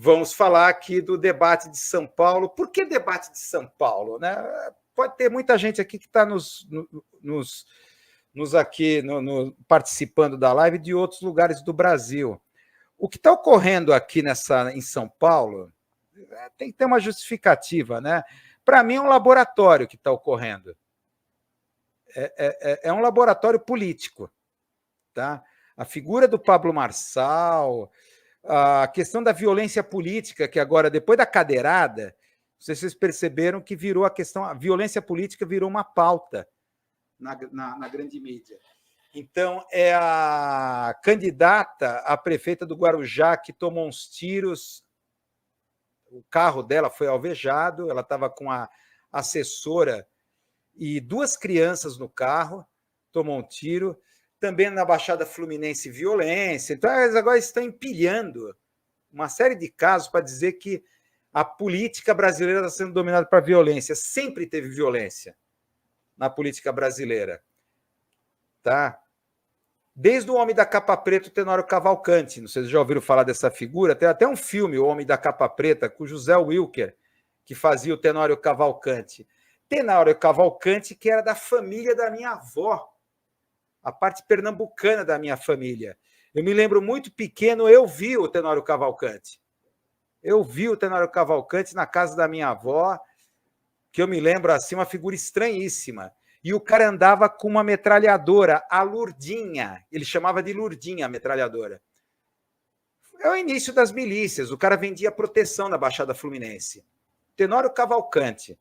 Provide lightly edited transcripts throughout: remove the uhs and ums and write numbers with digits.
Vamos falar aqui do debate de São Paulo. Por que debate de São Paulo, né? Pode ter muita gente aqui que está participando da live de outros lugares do Brasil. O que está ocorrendo aqui em São Paulo tem que ter uma justificativa, né? Para mim, é um laboratório que está ocorrendo. É um laboratório político. Tá? A figura do Pablo Marçal, a questão da violência política, que agora, depois da cadeirada, não sei se vocês perceberam que virou a violência política virou uma pauta na grande mídia. Então, é a candidata a prefeita do Guarujá que tomou uns tiros, o carro dela foi alvejado, ela estava com a assessora e 2 crianças no carro, tomou um tiro. Também na Baixada Fluminense, violência. Então, eles agora estão empilhando uma série de casos para dizer que a política brasileira está sendo dominada por violência. Sempre teve violência na política brasileira. Tá? Desde o Homem da Capa Preta, o Tenório Cavalcanti. Não sei se já ouviram falar dessa figura. Tem até um filme, O Homem da Capa Preta, com o José Wilker, que fazia o Tenório Cavalcanti. Tenório Cavalcanti, que era da família da minha avó, a parte pernambucana da minha família. Eu me lembro muito pequeno, eu vi o Tenório Cavalcanti. Eu vi o Tenório Cavalcanti na casa da minha avó, que eu me lembro assim, uma figura estranhíssima. E o cara andava com uma metralhadora, a Lurdinha. Ele chamava de Lurdinha a metralhadora. É o início das milícias. O cara vendia proteção na Baixada Fluminense. Tenório Cavalcanti.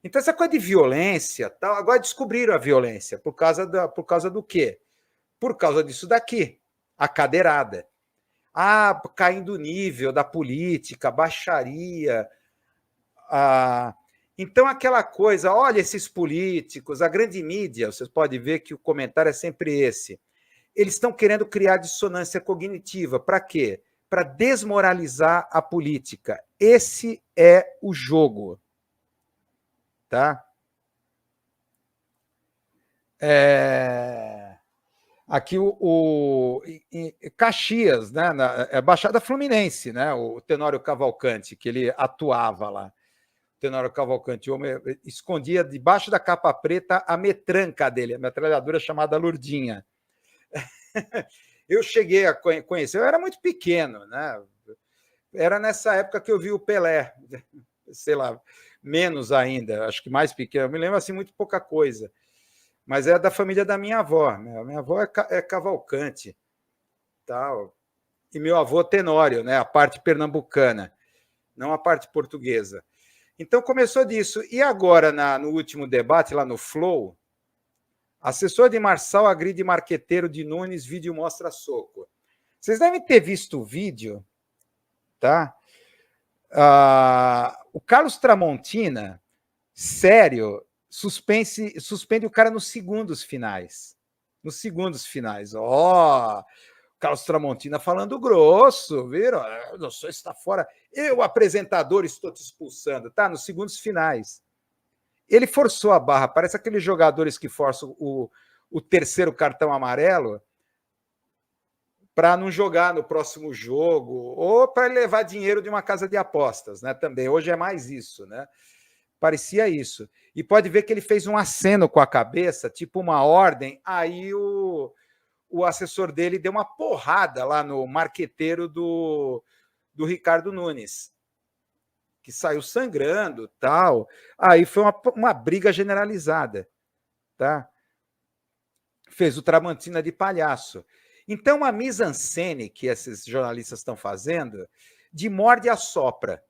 Então, essa coisa de violência, tal, agora descobriram a violência. Por causa do quê? Por causa disso daqui, a cadeirada. Caindo o nível da política, baixaria. Então, aquela coisa, olha esses políticos, a grande mídia, vocês podem ver que o comentário é sempre esse. Eles estão querendo criar dissonância cognitiva. Para quê? Para desmoralizar a política. Esse é o jogo. Tá? Aqui Caxias, né? Baixada Fluminense, né? O Tenório Cavalcanti, que ele atuava lá. O Tenório Cavalcanti, o homem escondia debaixo da capa preta a metranca dele, a metralhadora chamada Lurdinha. Eu cheguei a conhecer, eu era muito pequeno, né? Era nessa época que eu vi o Pelé, sei lá, menos ainda, acho que mais pequeno, eu me lembro assim muito pouca coisa, mas é da família da minha avó, minha avó é Cavalcanti, tal, e meu avô Tenório, né, a parte pernambucana, não a parte portuguesa. Então começou disso, e agora no último debate, lá no Flow, assessor de Marçal agride marqueteiro de Nunes, vídeo mostra soco. Vocês devem ter visto o vídeo, tá? O Carlos Tramontina, sério, suspende o cara nos segundos finais. Nos segundos finais. Carlos Tramontina falando grosso, viram? Não sou está fora. Eu, apresentador, estou te expulsando, tá? Nos segundos finais. Ele forçou a barra, parece aqueles jogadores que forçam o terceiro cartão amarelo para não jogar no próximo jogo, ou para levar dinheiro de uma casa de apostas, né? Também. Hoje é mais isso, né? Parecia isso. E pode ver que ele fez um aceno com a cabeça, tipo uma ordem, aí o assessor dele deu uma porrada lá no marqueteiro do Ricardo Nunes, que saiu sangrando, tal. Aí foi uma briga generalizada, tá? Fez o Tramontina de palhaço. Então, a mise-en-scène que esses jornalistas estão fazendo, de morde a sopra,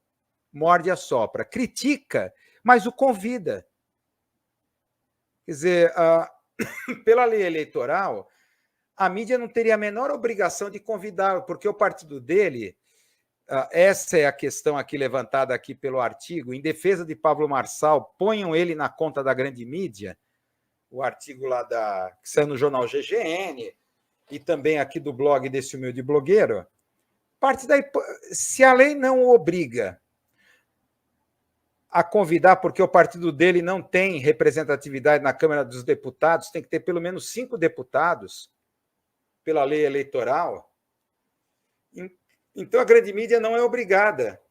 critica, mas o convida. Quer dizer, pela lei eleitoral, a mídia não teria a menor obrigação de convidá-lo, porque o partido dele, essa é a questão aqui levantada aqui pelo artigo, em defesa de Pablo Marçal, ponham ele na conta da grande mídia, o artigo lá que saiu no jornal GGN, e também aqui do blog desse humilde blogueiro, parte daí, se a lei não o obriga a convidar, porque o partido dele não tem representatividade na Câmara dos Deputados, tem que ter pelo menos 5 deputados pela lei eleitoral. Então, a grande mídia não é obrigada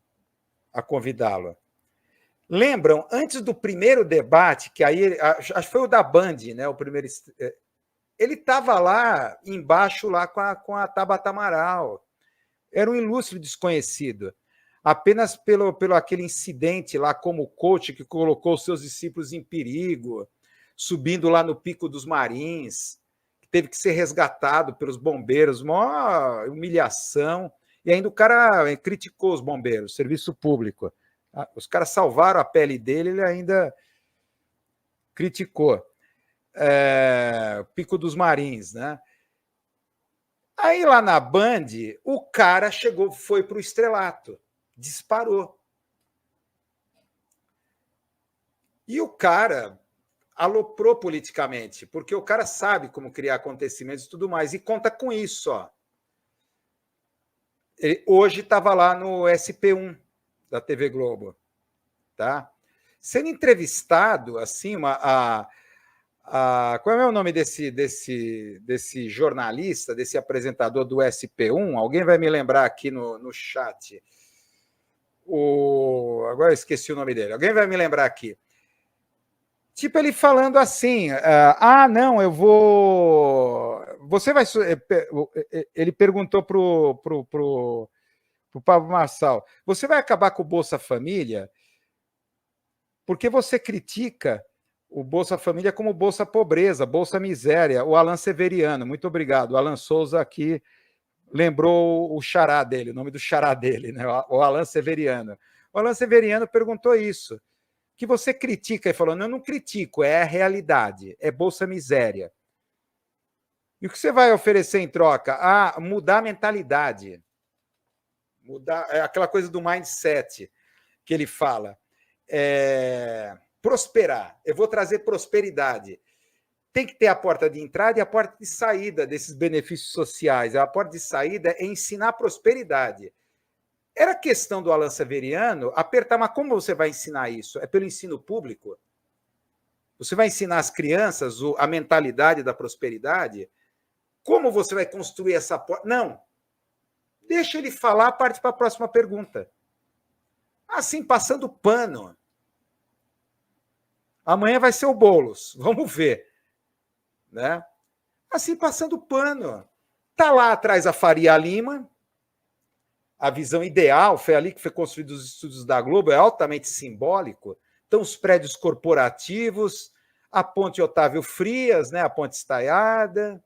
a convidá-lo. Lembram, antes do primeiro debate, que aí acho que foi o da Band, né? O primeiro, ele estava lá embaixo lá com a Tabata Amaral. Era um ilustre desconhecido. Apenas pelo aquele incidente lá como coach que colocou seus discípulos em perigo, subindo lá no Pico dos Marins, que teve que ser resgatado pelos bombeiros, uma humilhação. E ainda o cara criticou os bombeiros, serviço público. Os caras salvaram a pele dele, ele ainda criticou. Pico dos Marins, né? Aí lá na Band, o cara foi para o estrelato, disparou. E o cara aloprou politicamente, porque o cara sabe como criar acontecimentos e tudo mais, e conta com isso. Ó. Ele hoje estava lá no SP1 da TV Globo, tá? Sendo entrevistado, assim, qual é o nome desse jornalista, desse apresentador do SP1? Alguém vai me lembrar aqui no chat. Agora eu esqueci o nome dele. Alguém vai me lembrar aqui. Tipo, ele falando assim, não, eu vou... Você vai... Ele perguntou pro Pablo Marçal, você vai acabar com o Bolsa Família? Porque você critica o Bolsa Família como Bolsa Pobreza, Bolsa Miséria, o Alan Severiano. Muito obrigado. O Alan Souza aqui lembrou o xará dele, o nome do xará dele, né? O Alan Severiano. O Alan Severiano perguntou isso. Que você critica, e falou, não, eu não critico, é a realidade, é Bolsa Miséria. E o que você vai oferecer em troca? Mudar a mentalidade. Mudar aquela coisa do mindset que ele fala. Prosperar. Eu vou trazer prosperidade. Tem que ter a porta de entrada e a porta de saída desses benefícios sociais. A porta de saída é ensinar prosperidade. Era questão do Alan Severiano apertar, mas como você vai ensinar isso? É pelo ensino público? Você vai ensinar às crianças a mentalidade da prosperidade? Como você vai construir essa porta? Não. Deixa ele falar, parte para a próxima pergunta. Assim, passando pano. Amanhã vai ser o Boulos, vamos ver. Né? Assim, passando pano. Está lá atrás a Faria Lima, a visão ideal, foi ali que foi construído os estúdios da Globo, é altamente simbólico. Então, os prédios corporativos, a Ponte Otávio Frias, né, a Ponte Estaiada,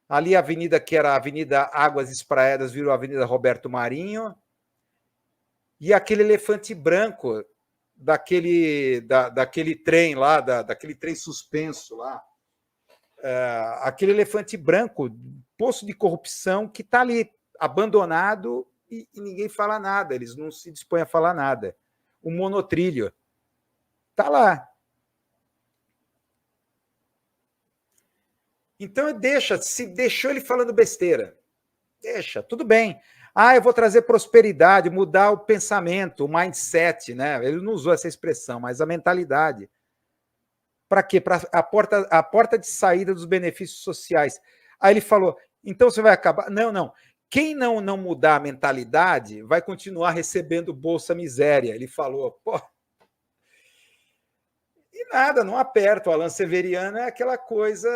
ali a avenida que era a Avenida Águas Espraiadas virou a Avenida Roberto Marinho, e aquele elefante branco daquele trem lá, daquele trem suspenso lá, aquele elefante branco, poço de corrupção que está ali, abandonado, e ninguém fala nada, eles não se dispõem a falar nada. O monotrilho está lá. Então, deixou ele falando besteira. Deixa, tudo bem. Eu vou trazer prosperidade, mudar o pensamento, o mindset, né? Ele não usou essa expressão, mas a mentalidade. Para quê? Para a porta de saída dos benefícios sociais. Aí ele falou, então você vai acabar... Não. Quem não mudar a mentalidade vai continuar recebendo Bolsa Miséria. Ele falou, pô... E nada, não aperta. O Alan Severiano é aquela coisa,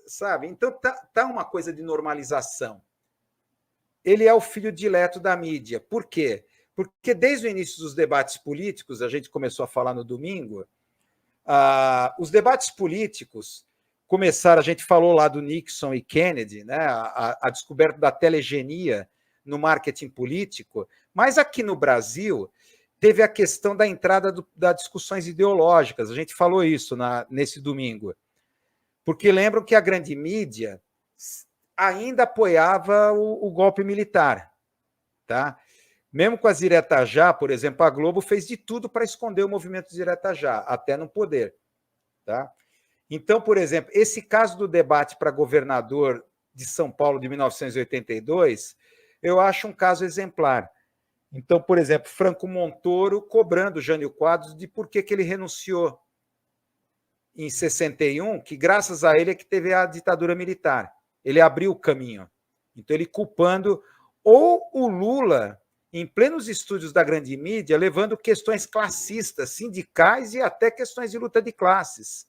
sabe? Então tá uma coisa de normalização. Ele é o filho dileto da mídia. Por quê? Porque desde o início dos debates políticos, a gente começou a falar no domingo, os debates políticos começaram, a gente falou lá do Nixon e Kennedy, né, a descoberta da telegenia no marketing político, mas aqui no Brasil teve a questão da entrada das discussões ideológicas, a gente falou isso nesse domingo, porque lembram que a grande mídia ainda apoiava o golpe militar, tá? Mesmo com as diretas já, por exemplo, a Globo fez de tudo para esconder o movimento direta já, até no poder. Tá? Então, por exemplo, esse caso do debate para governador de São Paulo de 1982, eu acho um caso exemplar. Então, por exemplo, Franco Montoro cobrando Jânio Quadros de por que ele renunciou em 61, que graças a ele é que teve a ditadura militar. Ele abriu o caminho. Então, ele culpando ou o Lula, em plenos estúdios da grande mídia, levando questões classistas, sindicais e até questões de luta de classes.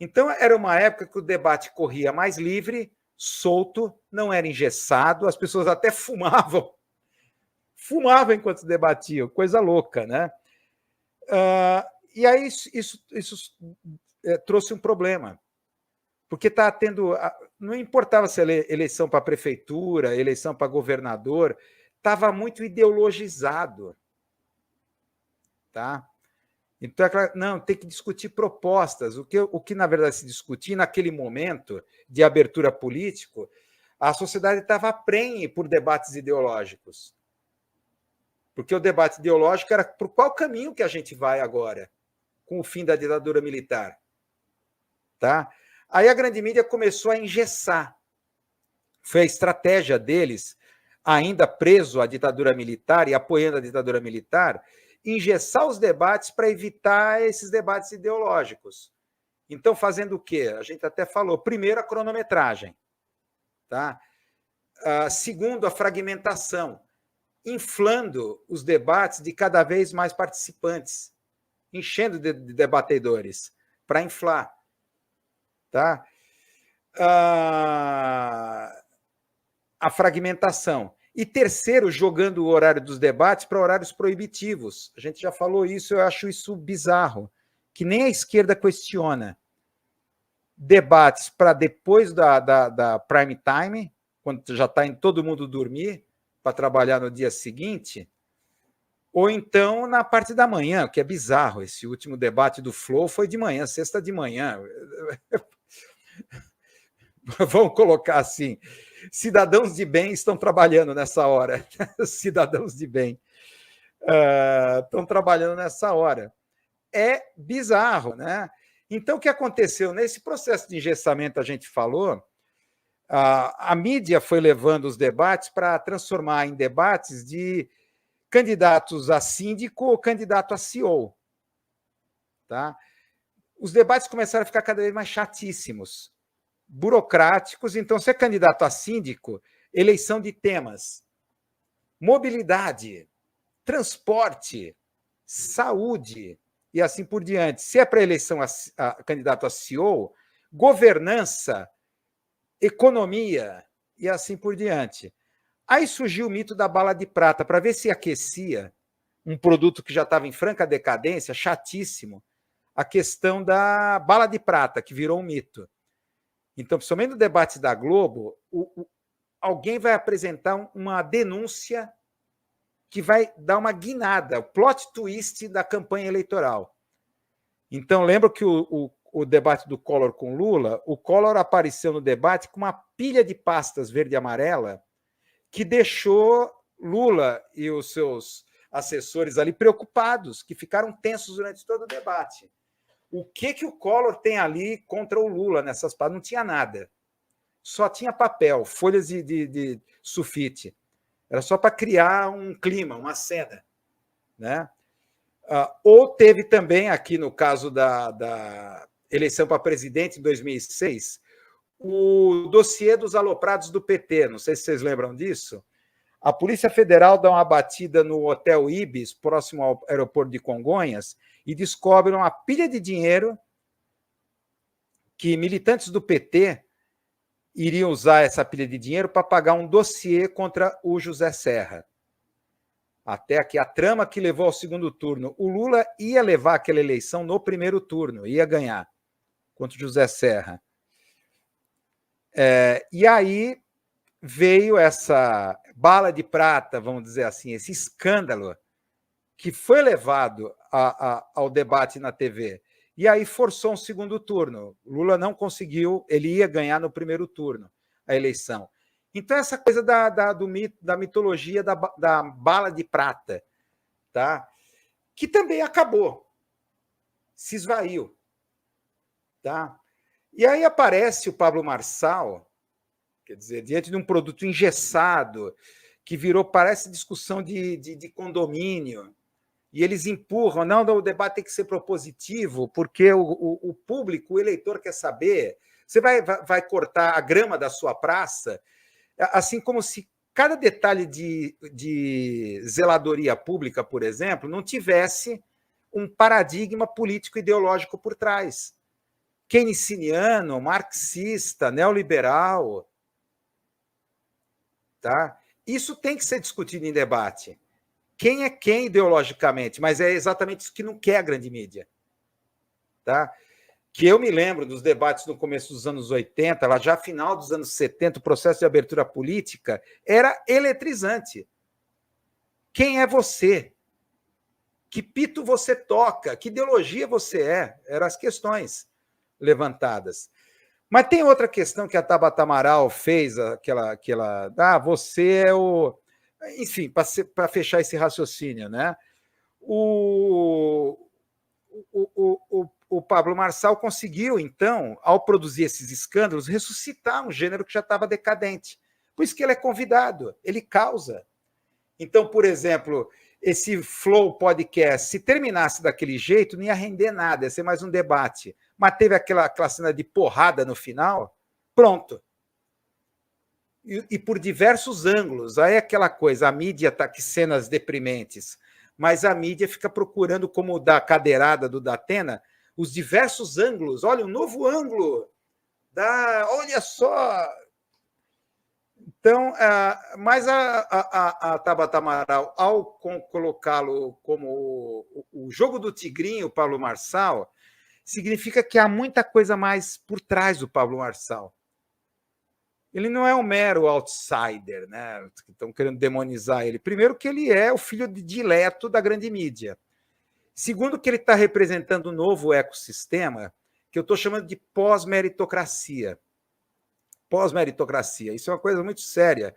Então, era uma época que o debate corria mais livre, solto, não era engessado, as pessoas até fumavam enquanto debatiam, coisa louca, né? E aí isso trouxe um problema, porque está tendo... Não importava se eleição para prefeitura, eleição para governador, estava muito ideologizado. Tá? Então, não, tem que discutir propostas. O que, na verdade, se discutia naquele momento de abertura político, a sociedade estava prenhe por debates ideológicos. Porque o debate ideológico era por qual caminho que a gente vai agora, com o fim da ditadura militar. Tá? Aí a grande mídia começou a engessar. Foi a estratégia deles, ainda preso à ditadura militar e apoiando a ditadura militar, engessar os debates para evitar esses debates ideológicos. Então, fazendo o quê? A gente até falou. Primeiro, a cronometragem. Tá? Segundo, a fragmentação, inflando os debates de cada vez mais participantes, enchendo de debatedores para inflar. Tá? A fragmentação. E terceiro, jogando o horário dos debates para horários proibitivos. A gente já falou isso, eu acho isso bizarro, que nem a esquerda questiona. Debates para depois da prime time, quando já está em todo mundo dormir, para trabalhar no dia seguinte, ou então na parte da manhã, que é bizarro. Esse último debate do Flow foi de manhã, sexta de manhã. Vamos colocar assim, cidadãos de bem estão trabalhando nessa hora. Cidadãos de bem estão trabalhando nessa hora. É bizarro, né? Então, o que aconteceu? Nesse processo de engessamento, a gente falou, a mídia foi levando os debates para transformar em debates de candidatos a síndico ou candidato a CEO. Tá? Os debates começaram a ficar cada vez mais chatíssimos, burocráticos. Então, se é candidato a síndico, eleição de temas: mobilidade, transporte, saúde e assim por diante. Se é para eleição a candidato a CEO, governança, economia e assim por diante. Aí surgiu o mito da bala de prata, para ver se aquecia um produto que já estava em franca decadência, chatíssimo, a questão da bala de prata, que virou um mito. Então, principalmente no debate da Globo, alguém vai apresentar uma denúncia que vai dar uma guinada, o plot twist da campanha eleitoral. Então, lembro que o debate do Collor com Lula, o Collor apareceu no debate com uma pilha de pastas verde e amarela que deixou Lula e os seus assessores ali preocupados, que ficaram tensos durante todo o debate. O que o Collor tem ali contra o Lula nessas pastas? Não tinha nada. Só tinha papel, folhas de sulfite. Era só para criar um clima, uma cena. Né? Ou teve também, aqui no caso da eleição para presidente em 2006, o dossiê dos aloprados do PT. Não sei se vocês lembram disso. A Polícia Federal dá uma batida no Hotel Ibis, próximo ao aeroporto de Congonhas, e descobre uma pilha de dinheiro que militantes do PT iriam usar essa pilha de dinheiro para pagar um dossiê contra o José Serra. Até aqui a trama que levou ao segundo turno. O Lula ia levar aquela eleição no primeiro turno, ia ganhar contra o José Serra. E aí veio essa bala de prata, vamos dizer assim, esse escândalo que foi levado ao debate na TV. E aí forçou um segundo turno. Lula não conseguiu, ele ia ganhar no primeiro turno a eleição. Então, essa coisa da mitologia da bala de prata, tá? Que também acabou, se esvaiu. Tá? E aí aparece o Pablo Marçal, quer dizer, diante de um produto engessado, que virou, parece discussão de condomínio, e eles empurram, não, o debate tem que ser propositivo, porque o público, o eleitor quer saber, você vai cortar a grama da sua praça, assim como se cada detalhe de zeladoria pública, por exemplo, não tivesse um paradigma político-ideológico por trás. Keynesiano, marxista, neoliberal. Tá? Isso tem que ser discutido em debate. Quem é quem ideologicamente, mas é exatamente isso que não quer a grande mídia. Tá? Que eu me lembro dos debates no começo dos anos 80, lá já final dos anos 70, o processo de abertura política era eletrizante. Quem é você? Que pito você toca? Que ideologia você é? Eram as questões levantadas. Mas tem outra questão que a Tabata Amaral fez, você é o... Enfim, para fechar esse raciocínio, né? O Pablo Marçal conseguiu, então, ao produzir esses escândalos, ressuscitar um gênero que já estava decadente. Por isso que ele é convidado, ele causa. Então, por exemplo, esse Flow Podcast, se terminasse daquele jeito, não ia render nada, ia ser mais um debate. Mas teve aquela cena de porrada no final, pronto. E por diversos ângulos. Aí é aquela coisa, a mídia está com cenas deprimentes, mas a mídia fica procurando, como da cadeirada do Datena, os diversos ângulos. Olha, um novo ângulo. Olha só. Então, mas a Tabata Amaral, ao colocá-lo como o jogo do tigrinho, o Pablo Marçal, significa que há muita coisa mais por trás do Pablo Marçal. Ele não é um mero outsider, né? Estão querendo demonizar ele. Primeiro, que ele é o filho dileto da grande mídia. Segundo, que ele está representando um novo ecossistema que eu estou chamando de pós-meritocracia. Pós-meritocracia. Isso é uma coisa muito séria.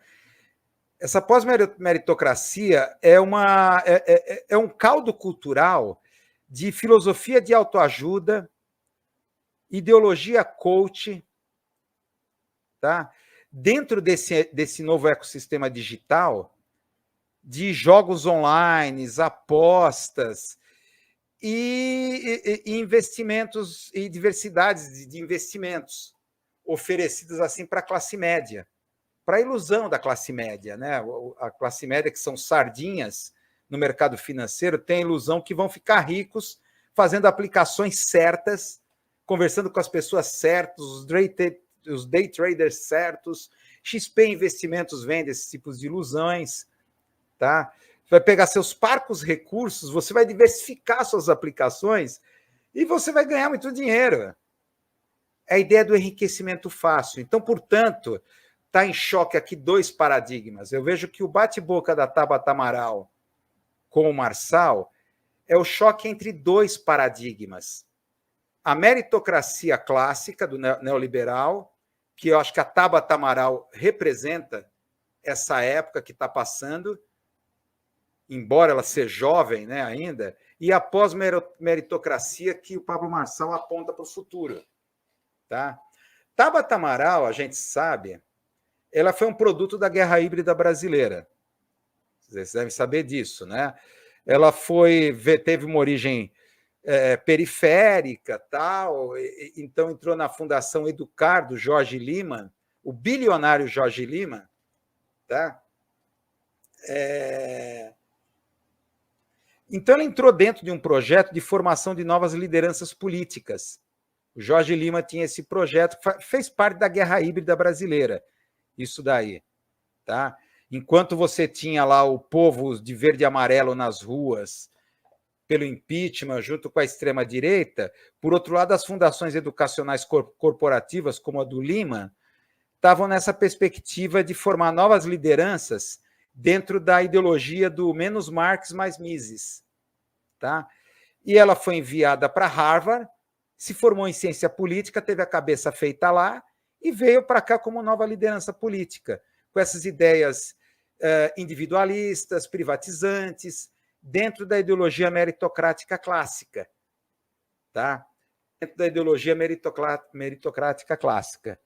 Essa pós-meritocracia é um caldo cultural de filosofia de autoajuda, ideologia coach, tá? Dentro desse novo ecossistema digital, de jogos online, apostas e investimentos e diversidades de investimentos oferecidos assim para a classe média, para a ilusão da classe média, né? A classe média, que são sardinhas no mercado financeiro, tem a ilusão que vão ficar ricos fazendo aplicações certas, conversando com as pessoas certas, os day traders certos. XP Investimentos vende esses tipos de ilusões, tá? Você vai pegar seus parcos recursos, você vai diversificar suas aplicações e você vai ganhar muito dinheiro. É a ideia do enriquecimento fácil. Então, portanto, está em choque aqui dois paradigmas. Eu vejo que o bate-boca da Tabata Amaral com o Marçal é o choque entre dois paradigmas. A meritocracia clássica do neoliberal, que eu acho que a Tabata Amaral representa essa época que está passando, embora ela seja jovem, né, ainda, e a pós-meritocracia que o Pablo Marçal aponta para o futuro. Tá? Tabata Amaral, a gente sabe, ela foi um produto da guerra híbrida brasileira. Vocês devem saber disso, né? Ela teve uma origem periférica, tal, então entrou na Fundação Educar, do Jorge Liman, o bilionário Jorge Liman, tá? Então ela entrou dentro de um projeto de formação de novas lideranças políticas. O Jorge Lima tinha esse projeto, fez parte da guerra híbrida brasileira, isso daí, tá? Enquanto você tinha lá o povo de verde e amarelo nas ruas, pelo impeachment, junto com a extrema-direita, por outro lado, as fundações educacionais corporativas, como a do Lima, estavam nessa perspectiva de formar novas lideranças dentro da ideologia do menos Marx, mais Mises. Tá? E ela foi enviada para Harvard, se formou em ciência política, teve a cabeça feita lá e veio para cá como nova liderança política, com essas ideias individualistas, privatizantes, dentro da ideologia meritocrática clássica. Tá? Dentro da ideologia meritocrática clássica.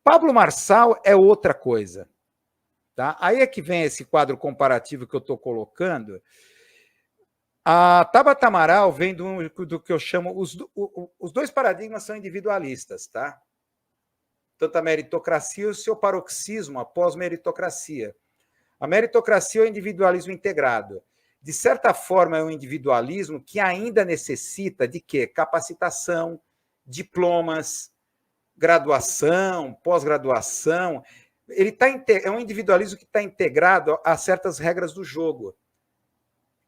Pablo Marçal é outra coisa. Tá? Aí é que vem esse quadro comparativo que eu estou colocando. A Tabata Amaral vem do que eu chamo... Os dois paradigmas são individualistas. Tá? tanto a meritocracia e o seu paroxismo, a pós-meritocracia. A meritocracia é o individualismo integrado. De certa forma, é um individualismo que ainda necessita de quê? Capacitação, diplomas, graduação, pós-graduação. É um individualismo que está integrado a certas regras do jogo,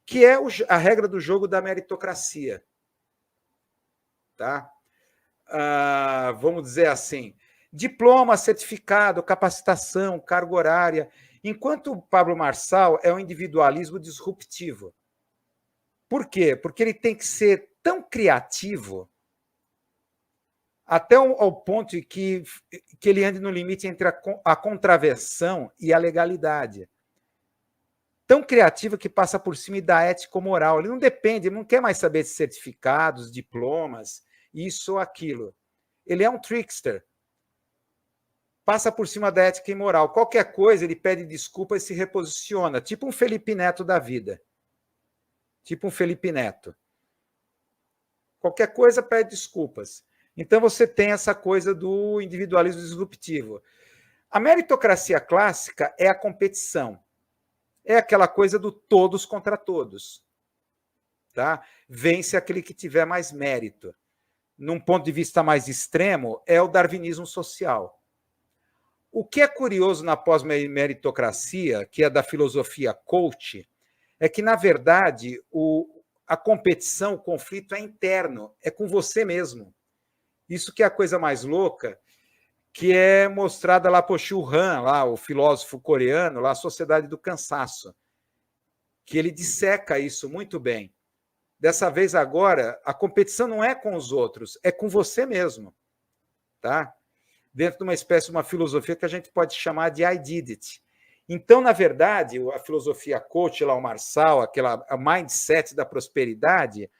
que é a regra do jogo da meritocracia. Tá? Vamos dizer assim, diploma, certificado, capacitação, carga horária, enquanto o Pablo Marçal é um individualismo disruptivo. Por quê? Porque ele tem que ser tão criativo até ao ponto de que ele ande no limite entre a contravenção e a legalidade. Tão criativo que passa por cima da ético-moral. Ele não depende, ele não quer mais saber de certificados, diplomas, isso ou aquilo. Ele é um trickster. Passa por cima da ética e moral. Qualquer coisa, ele pede desculpa e se reposiciona. Tipo um Felipe Neto da vida. Tipo um Felipe Neto. Qualquer coisa, pede desculpas. Então, você tem essa coisa do individualismo disruptivo. A meritocracia clássica é a competição. É aquela coisa do todos contra todos. Tá? Vence aquele que tiver mais mérito. Num ponto de vista mais extremo, é o darwinismo social. O que é curioso na pós-meritocracia, que é da filosofia coach, é que, na verdade, a competição, o conflito é interno, é com você mesmo. Isso que é a coisa mais louca, que é mostrada lá por Shu Han, lá, o filósofo coreano, lá, a Sociedade do Cansaço, que ele disseca isso muito bem. Dessa vez agora, a competição não é com os outros, é com você mesmo. Tá? Dentro de uma espécie de uma filosofia que a gente pode chamar de I did it. Então, na verdade, a filosofia coach, lá, o Marçal, a mindset da prosperidade,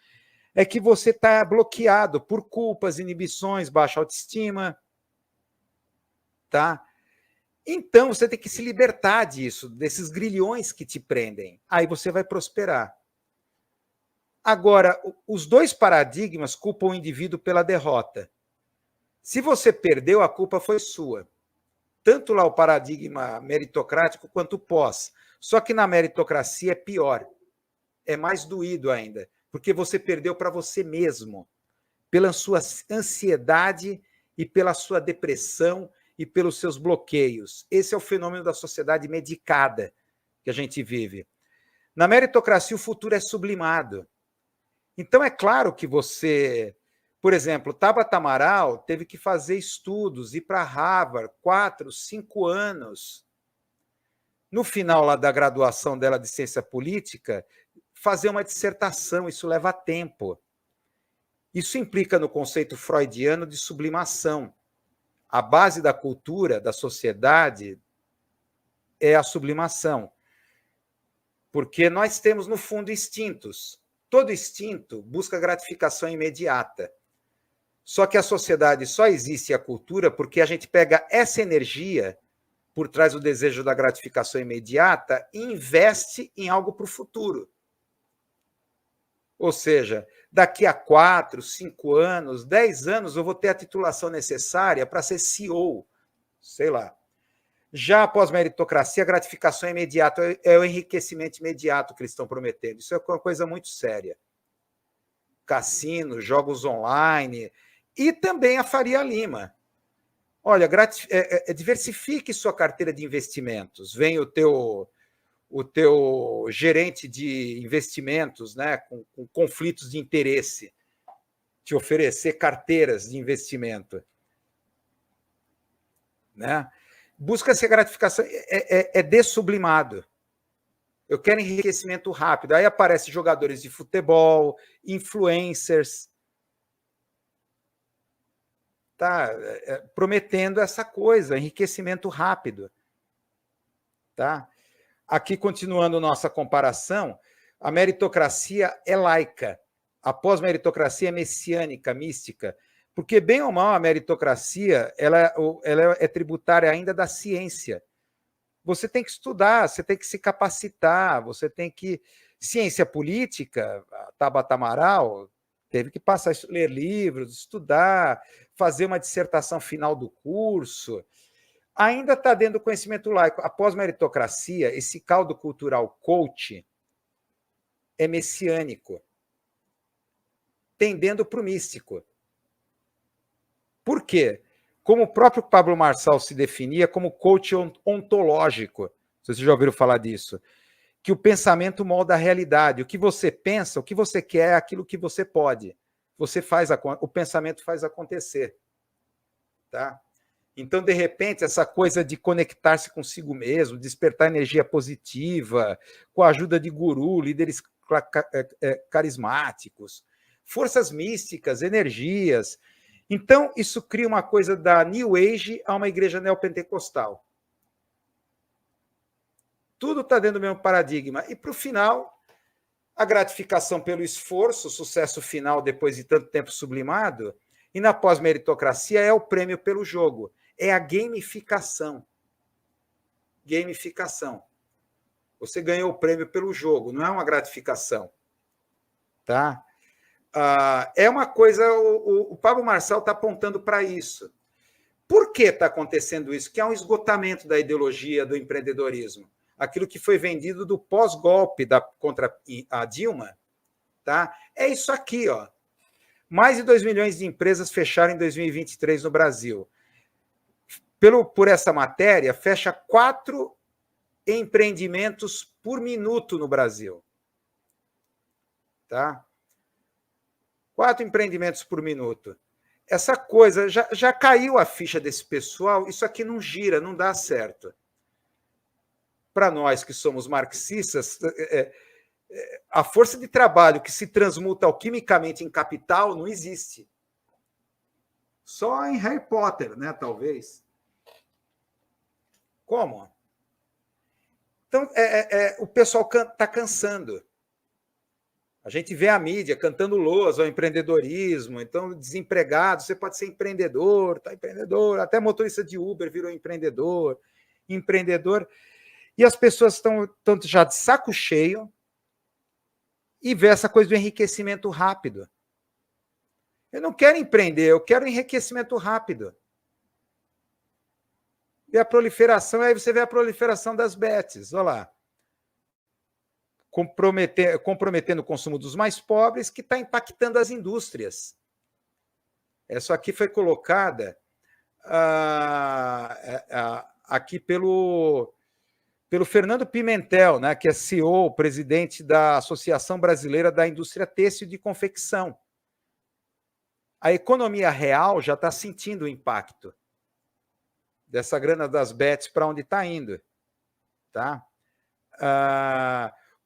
é que você está bloqueado por culpas, inibições, baixa autoestima. Tá? Então, você tem que se libertar disso, desses grilhões que te prendem. Aí você vai prosperar. Agora, os dois paradigmas culpam o indivíduo pela derrota. Se você perdeu, a culpa foi sua. Tanto lá o paradigma meritocrático quanto o pós. Só que na meritocracia é pior. É mais doído ainda, porque você perdeu para você mesmo, pela sua ansiedade e pela sua depressão e pelos seus bloqueios. Esse é o fenômeno da sociedade medicada que a gente vive. Na meritocracia, o futuro é sublimado. Então, é claro que você... Por exemplo, Tabata Amaral teve que fazer estudos, ir para Harvard, 4, 5 anos. No final lá da graduação dela de ciência política, fazer uma dissertação, isso leva tempo. Isso implica no conceito freudiano de sublimação. A base da cultura, da sociedade, é a sublimação. Porque nós temos, no fundo, instintos. Todo instinto busca gratificação imediata. Só que a sociedade só existe, a cultura, porque a gente pega essa energia por trás do desejo da gratificação imediata e investe em algo para o futuro. Ou seja, daqui a 4, 5 anos, 10 anos, eu vou ter a titulação necessária para ser CEO, sei lá. Já após meritocracia, a gratificação é imediata, é o enriquecimento imediato que eles estão prometendo. Isso é uma coisa muito séria. Cassino, jogos online, e também a Faria Lima. Olha, diversifique sua carteira de investimentos. Vem o teu gerente de investimentos, né, com conflitos de interesse, te oferecer carteiras de investimento. Né? Busca-se a gratificação, é dessublimado. Eu quero enriquecimento rápido. Aí aparecem jogadores de futebol, influencers, tá? Prometendo essa coisa, enriquecimento rápido. Tá? Aqui, continuando nossa comparação, a meritocracia é laica, a pós-meritocracia é messiânica, mística, porque, bem ou mal, a meritocracia ela é tributária ainda da ciência. Você tem que estudar, você tem que se capacitar, você tem que... Ciência política, Tabata Amaral, Teve que passar a ler livros, estudar, fazer uma dissertação final do curso. Ainda está dentro do conhecimento laico. Após meritocracia, esse caldo cultural coach é messiânico, tendendo para o místico. Por quê? Como o próprio Pablo Marçal se definia como coach ontológico, vocês já ouviram falar disso, que o pensamento molda a realidade. O que você pensa, o que você quer é aquilo que você pode. O pensamento faz acontecer. Tá? Então, de repente, essa coisa de conectar-se consigo mesmo, despertar energia positiva, com a ajuda de guru, líderes carismáticos, forças místicas, energias. Então, isso cria uma coisa da New Age a uma igreja neopentecostal. Tudo está dentro do mesmo paradigma. E, para o final, a gratificação pelo esforço, o sucesso final depois de tanto tempo sublimado, e na pós-meritocracia é o prêmio pelo jogo. É a gamificação. Gamificação. Você ganhou o prêmio pelo jogo, não é uma gratificação. Tá? É uma coisa, o Pablo Marçal está apontando para isso. Por que está acontecendo isso? Que há um esgotamento da ideologia do empreendedorismo. Aquilo que foi vendido do pós-golpe contra a Dilma, tá? É isso aqui, ó. Mais de 2 milhões de empresas fecharam em 2023 no Brasil. Por essa matéria, fecha 4 empreendimentos por minuto no Brasil. Tá? 4 empreendimentos por minuto. Essa coisa, já caiu a ficha desse pessoal, isso aqui não gira, não dá certo. Para nós que somos marxistas, a força de trabalho que se transmuta alquimicamente em capital não existe. Só em Harry Potter, né, talvez. Como? Então, o pessoal está cansando. A gente vê a mídia cantando loas ao empreendedorismo. Então, desempregado, você pode ser empreendedor, tá empreendedor. Até motorista de Uber virou empreendedor. E as pessoas estão já de saco cheio e vê essa coisa do enriquecimento rápido. Eu não quero empreender, eu quero enriquecimento rápido. E a proliferação, aí você vê a proliferação das bets, olha lá. Comprometendo o consumo dos mais pobres, que está impactando as indústrias. Essa aqui foi colocada aqui pelo Fernando Pimentel, né, que é CEO, presidente da Associação Brasileira da Indústria Têxtil de Confecção. A economia real já está sentindo o impacto dessa grana das bets para onde está indo. Tá?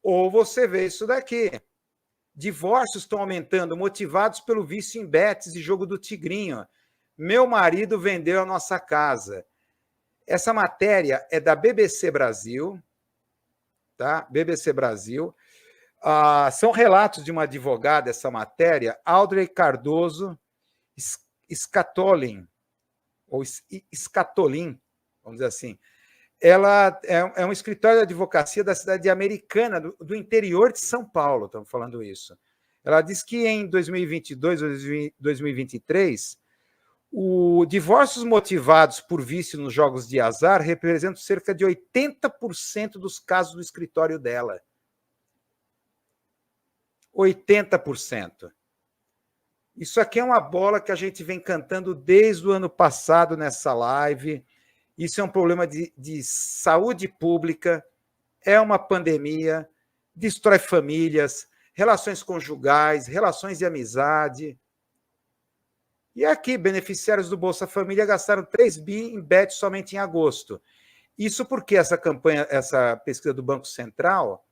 Ou você vê isso daqui. Divórcios estão aumentando, motivados pelo vício em bets e jogo do tigrinho. Meu marido vendeu a nossa casa. Essa matéria é da BBC Brasil, tá? BBC Brasil. São relatos de uma advogada, essa matéria, Audrey Cardoso Scatolin, ou Scatolin, vamos dizer assim. Ela é um escritório de advocacia da cidade de Americana, do interior de São Paulo, estamos falando isso. Ela diz que em 2022 ou 2023, divórcios motivados por vício nos jogos de azar representam cerca de 80% dos casos do escritório dela. 80%. Isso aqui é uma bola que a gente vem cantando desde o ano passado nessa live. Isso é um problema de saúde pública, é uma pandemia, destrói famílias, relações conjugais, relações de amizade. E aqui, beneficiários do Bolsa Família gastaram 3 bi em bet somente em agosto. Isso porque essa pesquisa do Banco Central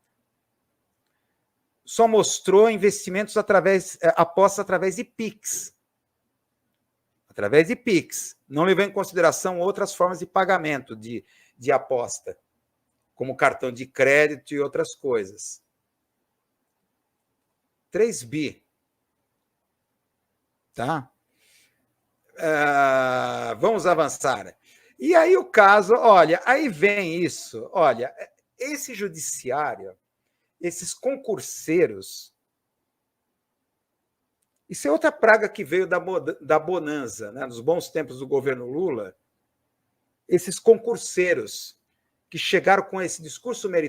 só mostrou investimentos apostas através de PIX. Através de PIX. Não levou em consideração outras formas de pagamento de aposta, como cartão de crédito e outras coisas. 3 bi. Tá? Vamos avançar. E aí o caso, olha, aí vem isso. Olha, esse judiciário, esses concurseiros, Isso é outra praga que veio da bonança, né? Nos bons tempos do governo Lula, esses concurseiros que chegaram com esse discurso meritório